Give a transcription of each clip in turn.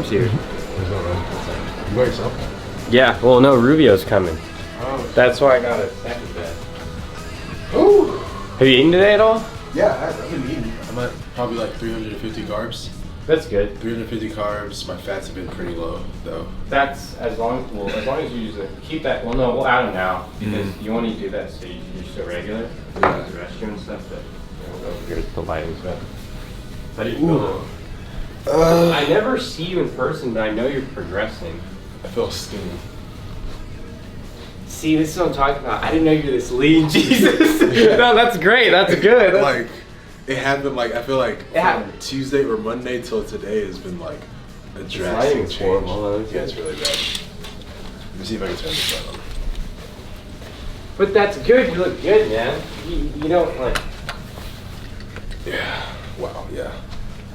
Sam's here. You by yourself? Yeah, well, no, Rubio's coming. Oh. That's why I got a second bed. Ooh. Have you eaten today at all? Yeah, I've been eating. I'm at probably like 350 carbs. That's good. 350 carbs. My fats have been pretty low, though. That's as long as you use it. Keep that. Well, no, we'll add them now because you want to do that so you're so regular. Yeah. The restroom and stuff. But we'll go over here to the lighting stuff. How do you feel? I never see you in person, but I know you're progressing. I feel skinny. See, this is what I'm talking about. I didn't know you're this lean, Jesus. No, that's great. That's good. Like, it had been like, I feel like from Tuesday or Monday till today has been like a drastic change. Yeah, it's really bad. Let me see if I can turn this light on. But that's good. You look good, man. You don't like. Yeah. Wow. Yeah.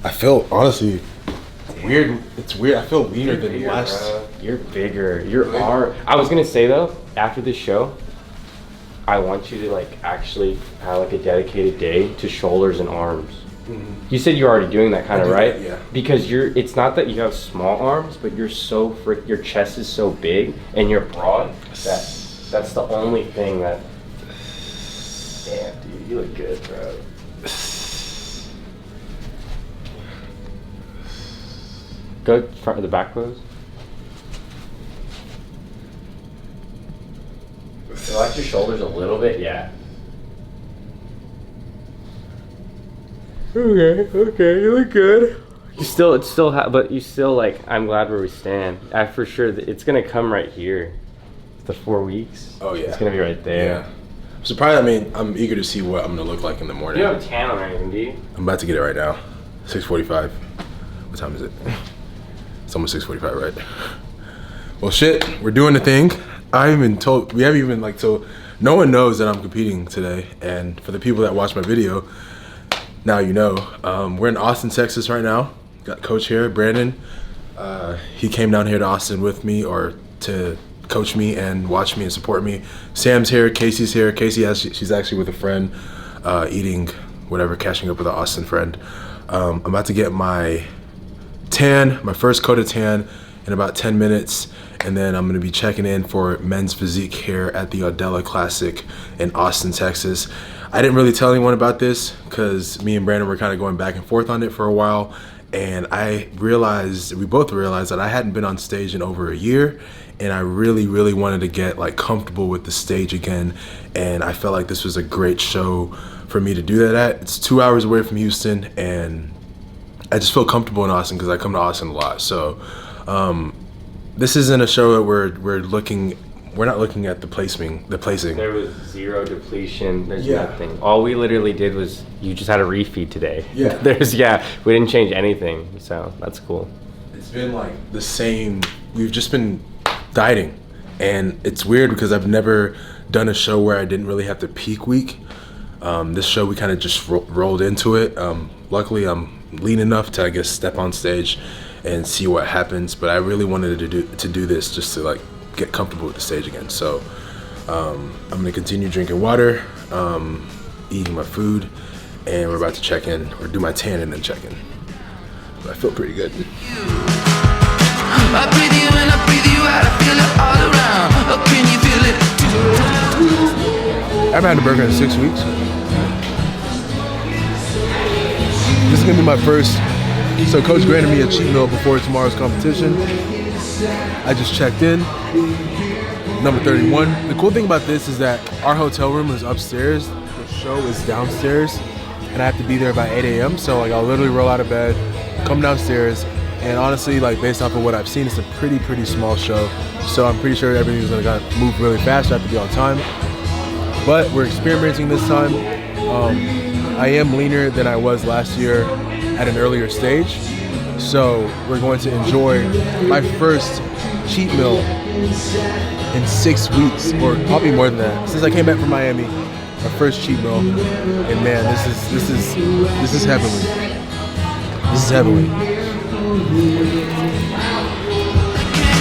I feel honestly weird. It's weird. I feel leaner than last. Bro. You're bigger. Your arm. I was gonna say though, after this show, I want you to like actually have like a dedicated day to shoulders and arms. Mm-hmm. You said you're already doing that kind of, right? That, yeah. Because it's not that you have small arms, but you're so your chest is so big and you're broad that that's the only thing that. Damn, dude, you look good, bro. Go front of the back pose. Relax your shoulders a little bit, yeah. Okay, you look good. But you still like, I'm glad where we stand. For sure, it's gonna come right here. The 4 weeks. Oh yeah. It's gonna be right there. Yeah. I'm surprised. I mean, I'm eager to see what I'm gonna look like in the morning. You don't have a tan on or anything, do you? I'm about to get it right now. 6:45. What time is it? It's almost 6:45, right? Well, shit, we're doing the thing. I haven't even told. We haven't even like told. No one knows that I'm competing today. And for the people that watch my video, now you know. We're in Austin, Texas right now. Got Coach here, Brandon. He came down here to Austin with me, or to coach me and watch me and support me. Sam's here. Casey's here. She's actually with a friend, eating whatever, catching up with an Austin friend. I'm about to get my first coat of tan in about 10 minutes, and then I'm gonna be checking in for men's physique here at the Audella Classic in Austin, Texas. I didn't really tell anyone about this because me and Brandon were kind of going back and forth on it for a while, and we both realized that I hadn't been on stage in over a year, and I really, really wanted to get like comfortable with the stage again, and I felt like this was a great show for me to do that at. It's 2 hours away from Houston, and I just feel comfortable in Austin because I come to Austin a lot. So this isn't a show that we're not looking at the placing. There was zero depletion. There's nothing. All we literally did was you just had a refeed today. Yeah. We didn't change anything. So that's cool. It's been like the same. We've just been dieting, and it's weird because I've never done a show where I didn't really have to peak week. This show we kind of just rolled into it. Luckily, I'm lean enough to, I guess, step on stage and see what happens. But I really wanted to do this just to like get comfortable with the stage again. So I'm gonna continue drinking water, eating my food, and we're about to check in, or do my tan and then check in. But I feel pretty good. I breathe you in, I breathe you out, I feel it all around. Oh, can you feel it too? I haven't had a burger in 6 weeks. This is gonna be my first. So Coach granted me a cheat meal before tomorrow's competition. I just checked in, number 31. The cool thing about this is that our hotel room is upstairs, the show is downstairs, and I have to be there by 8 a.m. So like I'll literally roll out of bed, come downstairs, and honestly, like based off of what I've seen, it's a pretty small show. So I'm pretty sure everything's gonna move really fast. I have to be on time. But we're experimenting this time. I am leaner than I was last year at an earlier stage. So we're going to enjoy my first cheat meal in 6 weeks, or probably more than that. Since I came back from Miami, my first cheat meal, and man, this is heavenly. This is heavenly.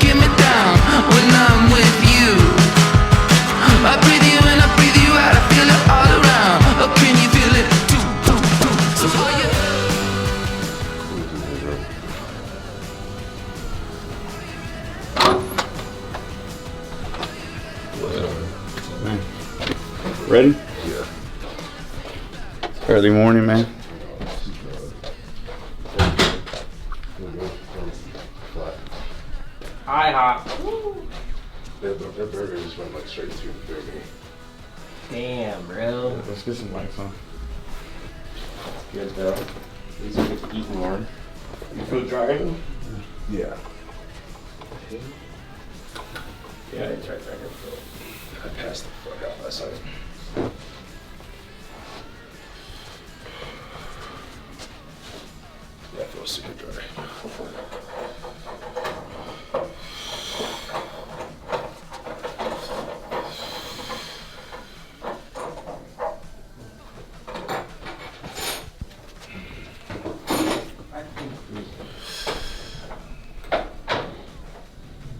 Get me down when I'm with you. I breathe you in, I breathe you out, I feel it all around. Oh, can you feel it? So Man. Ready? Yeah. Early morning, man. IHOP. Their burger just went like straight through me. Damn, bro. Let's get some lights on. Good though. At least we get to eat more. You feel dry? Yeah. Yeah, it's right there. I passed the fuck out last night. Yeah, I feel super dry.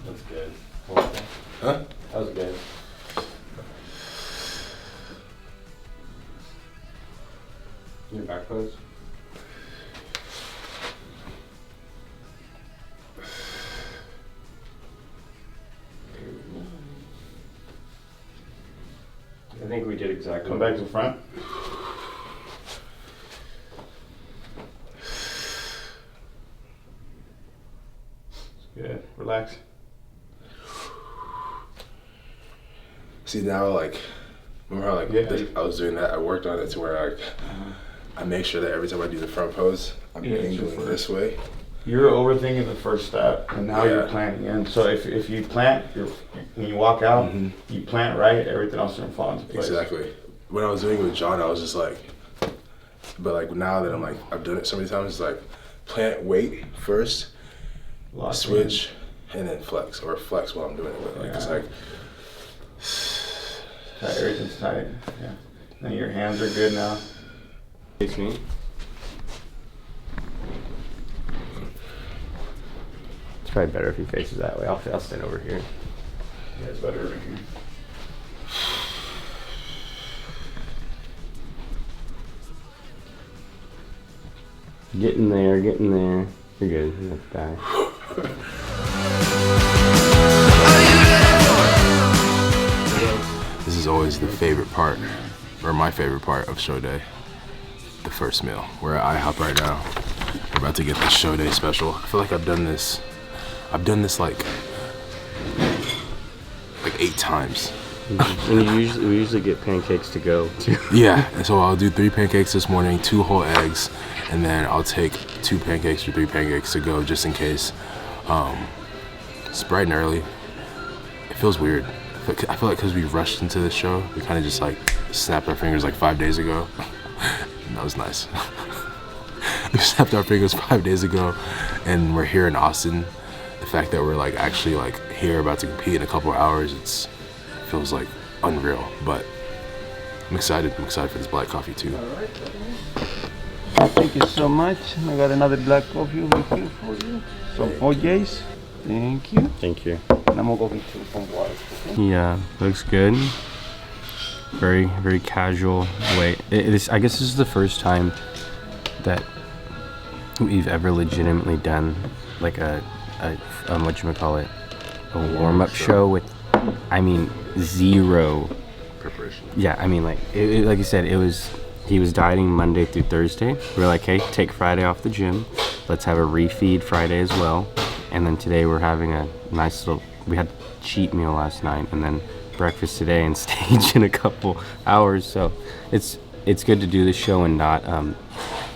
That's good. Huh? That was good. Your back pose? I think we did exactly. Come back to front. Good. Relax. See now, like, remember how I was doing that? I worked on it to where I make sure that every time I do the front pose, I'm angling this way. You're overthinking the first step, and now you're planting in. So if you plant, when you walk out, you plant right, everything else is gonna fall into place. Exactly. When I was doing it with John, I was just like, but like now that I'm like, I've done it so many times, it's like plant weight first, switch, and then flex, or flex while I'm doing it. But like it's like tight, everything's tight. Yeah. Now your hands are good now. Face me. It's probably better if he faces that way. I'll stand over here. Yeah, it's better over here. Getting there, getting there. You're good. You're not die. this is always the favorite part, or my favorite part of show day. The first meal. We're at IHOP right now. We're about to get the show day special. I feel like I've done this like 8 times. And we usually get pancakes to go too. Yeah, and so I'll do 3 pancakes this morning, 2 whole eggs, and then I'll take 2 pancakes or 3 pancakes to go just in case. It's bright and early. It feels weird. I feel like because we rushed into this show, we kind of just like snapped our fingers like 5 days ago. And that was nice. We snapped our fingers 5 days ago, and we're here in Austin. The fact that we're like actually like here about to compete in a couple of hours, it feels like unreal. But I'm excited. I'm excited for this black coffee too. Thank you so much. I got another black coffee over here for you. Some OJs. Thank you. Thank you. And I'm gonna go get you some water. Okay? Yeah, looks good. Very, very casual way. I guess this is the first time that we've ever legitimately done like a whatchamacallit, a warm-up show with, I mean, 0 Preparation. Yeah, I mean, like like you said, he was dieting Monday through Thursday. We were like, hey, take Friday off the gym. Let's have a refeed Friday as well. And then today we're having a nice little, we had cheat meal last night, and then breakfast today and stage in a couple hours. So it's good to do this show and not,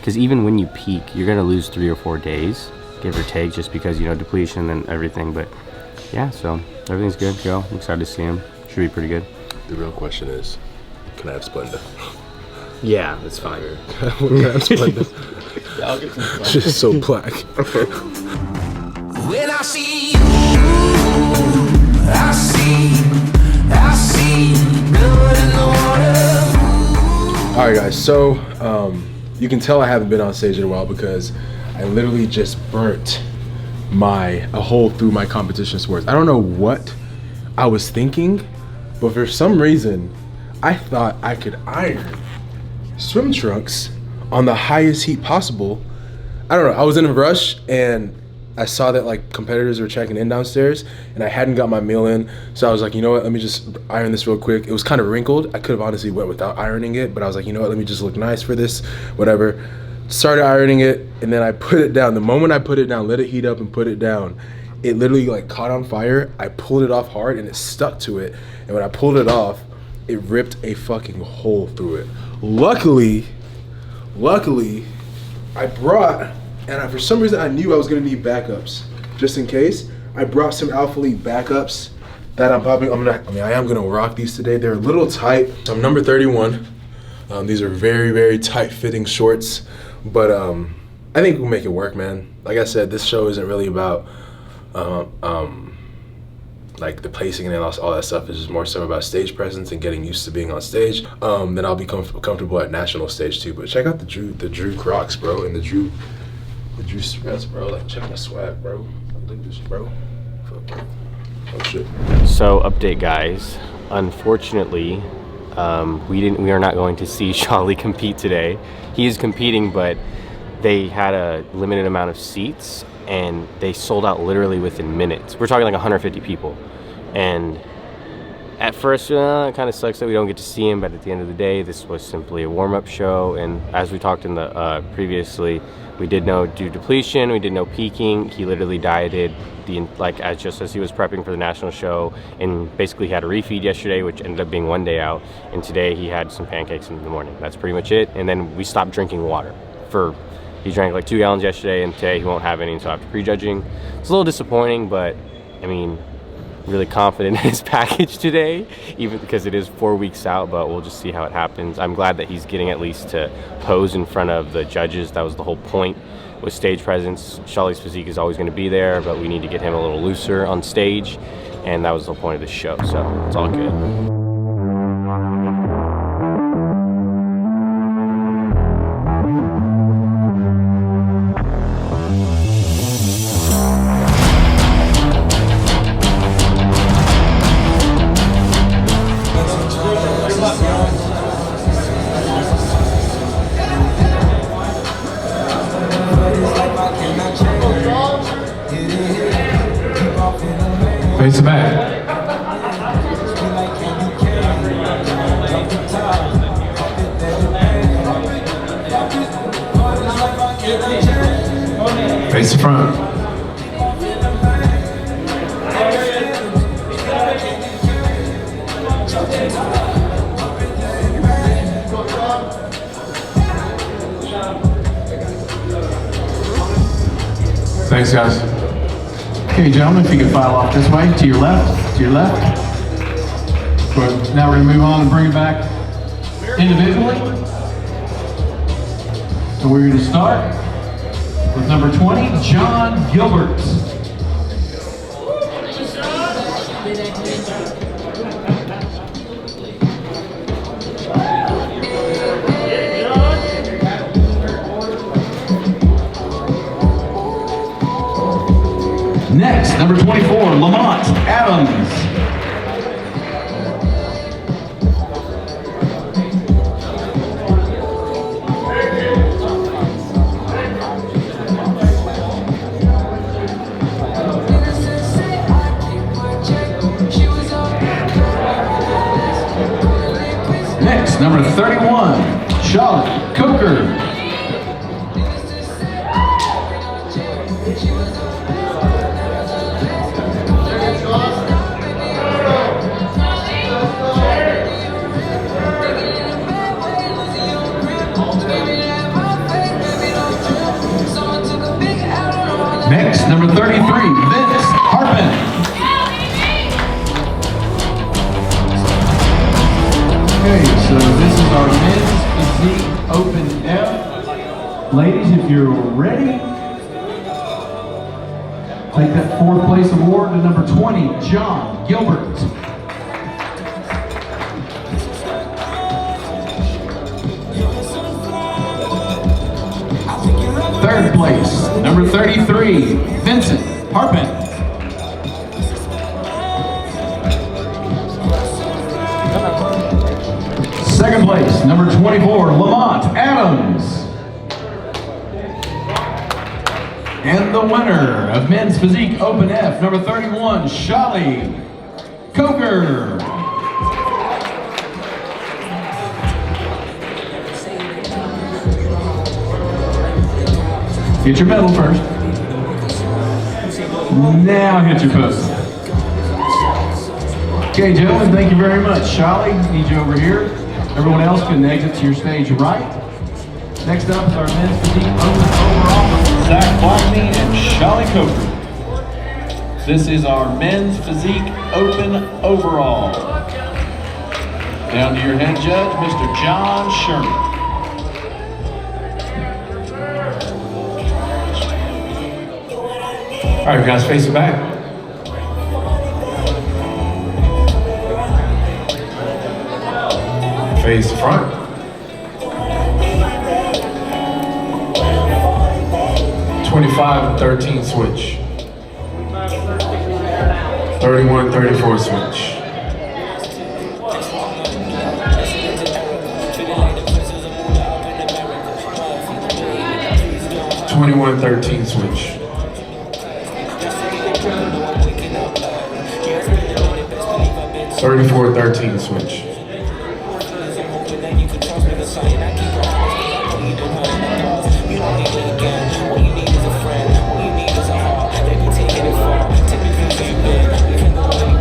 because even when you peak, you're gonna lose 3 or 4 days, give or take, just because, you know, depletion and everything. But yeah, so everything's good. Go. I'm excited to see him. Should be pretty good. The real question is, can I have Splenda? Yeah, that's fine. Can I have Splenda? Yeah, I'll get some It's just so black. When I see you, I see blood in the water. All right, guys. So you can tell I haven't been on stage in a while because I literally just burnt a hole through my competition sports. I don't know what I was thinking, but for some reason, I thought I could iron swim trunks on the highest heat possible. I don't know. I was in a rush and I saw that like competitors were checking in downstairs, and I hadn't got my meal in, so I was like, you know what, let me just iron this real quick. It was kind of wrinkled. I could have honestly went without ironing it, but I was like, you know what, let me just look nice for this, whatever. Started ironing it, and then I put it down. The moment I put it down, let it heat up and put it down, it literally like caught on fire. I pulled it off hard, and it stuck to it. And when I pulled it off, it ripped a fucking hole through it. Luckily, I brought, and for some reason I knew I was gonna need backups, just in case. I brought some Alpha Elite backups that I am gonna rock these today. They're a little tight. So I'm number 31. These are very, very tight fitting shorts, but I think we'll make it work, man. Like I said, this show isn't really about like the placing and all that stuff. Is just more so about stage presence and getting used to being on stage. Then I'll be comfortable at national stage too. But check out the Drew Crocs, bro, and the Drew sweats, bro. Like check my swag, bro. Look at this, bro. Oh shit. So update, guys. Unfortunately, we are not going to see Charlie compete today. He is competing, but they had a limited amount of seats, and they sold out literally within minutes. We're talking like 150 people. And at first, it kind of sucks that we don't get to see him, but at the end of the day, this was simply a warm-up show. And as we talked in the previously, we did no dew depletion, we did no peaking. He literally dieted just as he was prepping for the national show, and basically he had a refeed yesterday, which ended up being 1 day out. And today he had some pancakes in the morning. That's pretty much it. And then we stopped drinking water. He drank like 2 gallons yesterday, and today he won't have any until after prejudging. It's a little disappointing, but I mean, really confident in his package today, even because it is 4 weeks out, but we'll just see how it happens. I'm glad that he's getting at least to pose in front of the judges. That was the whole point with stage presence. Charlie's physique is always going to be there, but we need to get him a little looser on stage, and that was the point of the show, so it's all good. Face it back. Face the front. Thanks, guys. Okay, gentlemen, if you can file off this way, to your left, But now we're gonna move on and bring it back individually. So we're gonna start with number 20, John Gilbert. Next, number 24, Lamont Adams. Next, number 31, Charlotte Coker. Next, number 33, Vince Harpin. Okay, so this is our men's physique open F. Ladies, if you're ready, take that 4th place award to number 20, John Gilbert. Third place, number 33, Vincent Harpin. Second place, number 24, Lamont Adams. And the winner of Men's Physique Open F, number 31, Shali Coker. Get your medal first. Now hit your post. Okay, gentlemen, thank you very much. Shali, need you over here. Everyone else can exit to your stage right. Next up is our Men's Physique Open Overall, Zach Blackney and Shali Coker. This is our Men's Physique Open Overall. Down to your head judge, Mr. John Sherman. All right, guys, face it back. Face the front. (25 13 switch. 31 34 switch. (21 13 switch. 34 13 switch.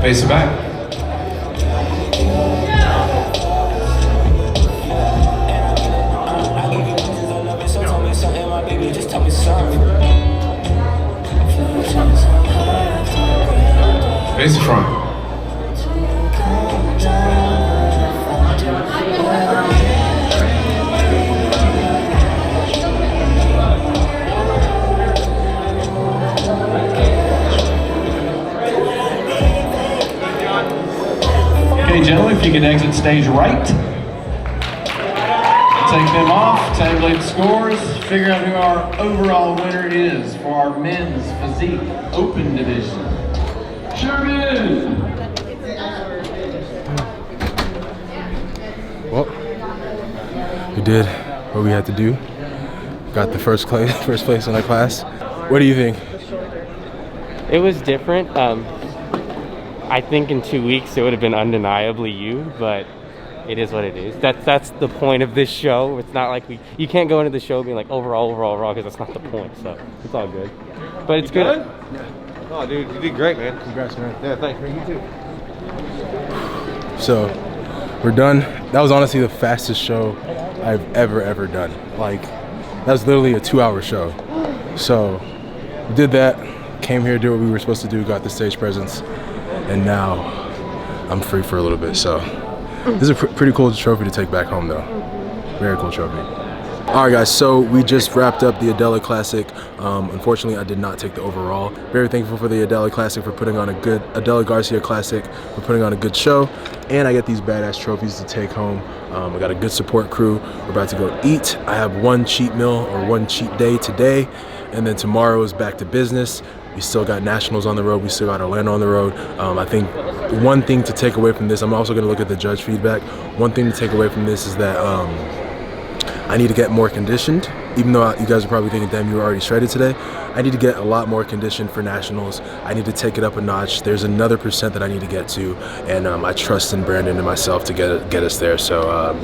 Face it back. Face the front. Okay, gentlemen, if you can exit stage right. Take them off, tabulate the scores, figure out who our overall winner is for our Men's Physique Open Division. Sherman! Well, we did what we had to do. Got the first place in our class. What do you think? It was different. I think in 2 weeks it would have been undeniably you, but it is what it is. That's the point of this show. It's not like you can't go into the show being like overall, because that's not the point. So it's all good. But it's good. Yeah. Oh, dude, you did great, man. Congrats, man. Yeah, thanks, man. You too. So we're done. That was honestly the fastest show I've ever done. Like, that was literally a 2-hour show. So we did that, came here, did what we were supposed to do, got the stage presence, and now I'm free for a little bit. So this is a pretty cool trophy to take back home, though. Very cool trophy. All right, guys, so we just wrapped up the Adela Classic. Unfortunately, I did not take the overall. Very thankful for the Adela Classic for putting on a good, Adela Garcia Classic for putting on a good show. And I get these badass trophies to take home. I got a good support crew. We're about to go eat. I have one cheat meal or one cheat day today. And then tomorrow is back to business. We still got nationals on the road. We still got Orlando on the road. I think one thing to take away from this, I'm also gonna look at the judge feedback. One thing to take away from this is that I need to get more conditioned. Even though you guys are probably thinking, damn, you were already shredded today. I need to get a lot more conditioned for nationals. I need to take it up a notch. There's another % that I need to get to, and I trust in Brandon and myself to get us there. So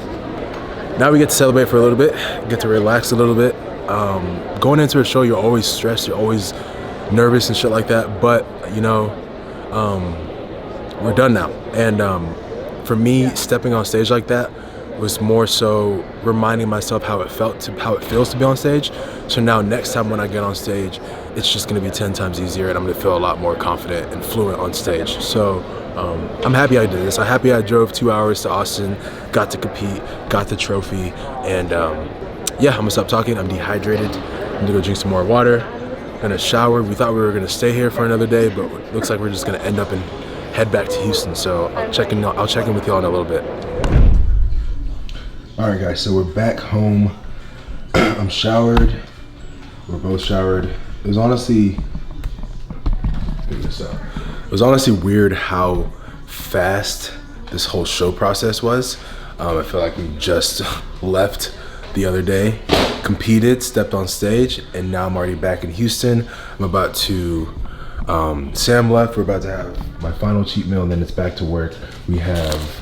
now we get to celebrate for a little bit, get to relax a little bit. Going into a show, you're always stressed, you're always nervous and shit like that, but you know, we're done now. And for me, stepping on stage like that was more so reminding myself how it feels to be on stage. So now next time when I get on stage, it's just gonna be 10 times easier, and I'm gonna feel a lot more confident and fluent on stage. So I'm happy I did this. I'm happy I drove 2 hours to Austin, got to compete, got the trophy, and yeah, I'm gonna stop talking. I'm dehydrated. I'm gonna go drink some more water. Gonna shower. We thought we were gonna stay here for another day, but it looks like we're just gonna end up and head back to Houston. So I'll check in with y'all in a little bit. All right, guys. So we're back home. I'm showered. We're both showered. It was honestly, it was honestly weird how fast this whole show process was. I feel like we just left the other day, competed, stepped on stage, and now I'm already back in Houston. I'm about to, Sam left, we're about to have my final cheat meal, and then it's back to work. We have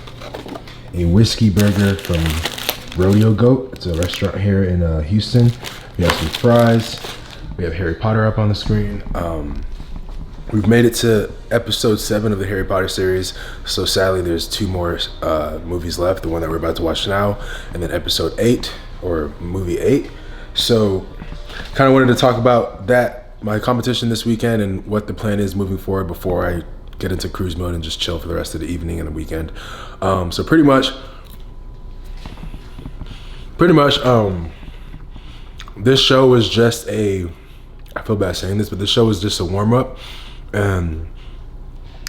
a whiskey burger from Rodeo Goat. It's a restaurant here in Houston. We have some fries. We have Harry Potter up on the screen. We've made it to episode 7 of the Harry Potter series. So sadly, there's 2 more movies left. The one that we're about to watch now, and then episode 8 or movie 8. So kind of wanted to talk about that, my competition this weekend, and what the plan is moving forward before I get into cruise mode and just chill for the rest of the evening and the weekend. So pretty much, this show was just a, I feel bad saying this, but this show was just a warm up. And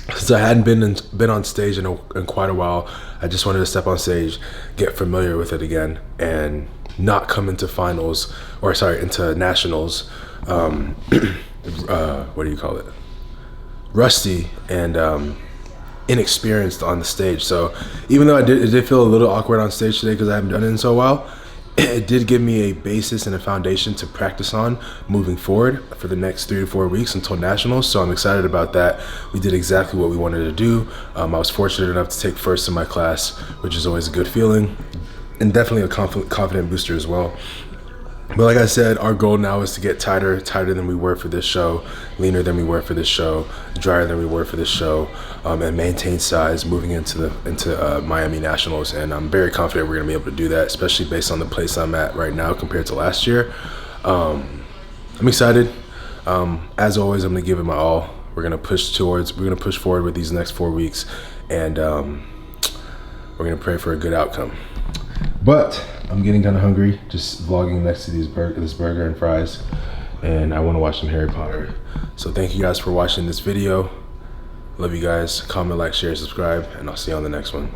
since I hadn't been on stage in quite a while, I just wanted to step on stage, get familiar with it again, and not come into finals, or sorry, into nationals. What do you call it? Rusty and inexperienced on the stage. So even though it did feel a little awkward on stage today because I haven't done it in so while, it did give me a basis and a foundation to practice on moving forward for the next 3 to 4 weeks until nationals. So I'm excited about that. We did exactly what we wanted to do. I was fortunate enough to take first in my class, which is always a good feeling, and definitely a confident booster as well. But like I said, our goal now is to get tighter than we were for this show, leaner than we were for this show, drier than we were for this show, and maintain size moving into Miami Nationals. And I'm very confident we're gonna be able to do that, especially based on the place I'm at right now compared to last year. I'm excited. As always, I'm gonna give it my all. We're gonna push forward with these next 4 weeks, and we're gonna pray for a good outcome. But I'm getting kind of hungry just vlogging next to this burger and fries, and I want to watch some Harry Potter. So thank you guys for watching this video. Love you guys. Comment, like, share, subscribe, and I'll see you on the next one.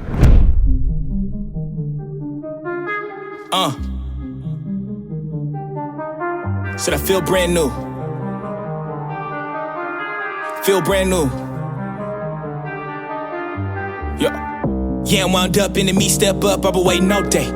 Said I feel brand new. Feel brand new. Yeah, I'm wound up in the me step up. I've been waiting all day.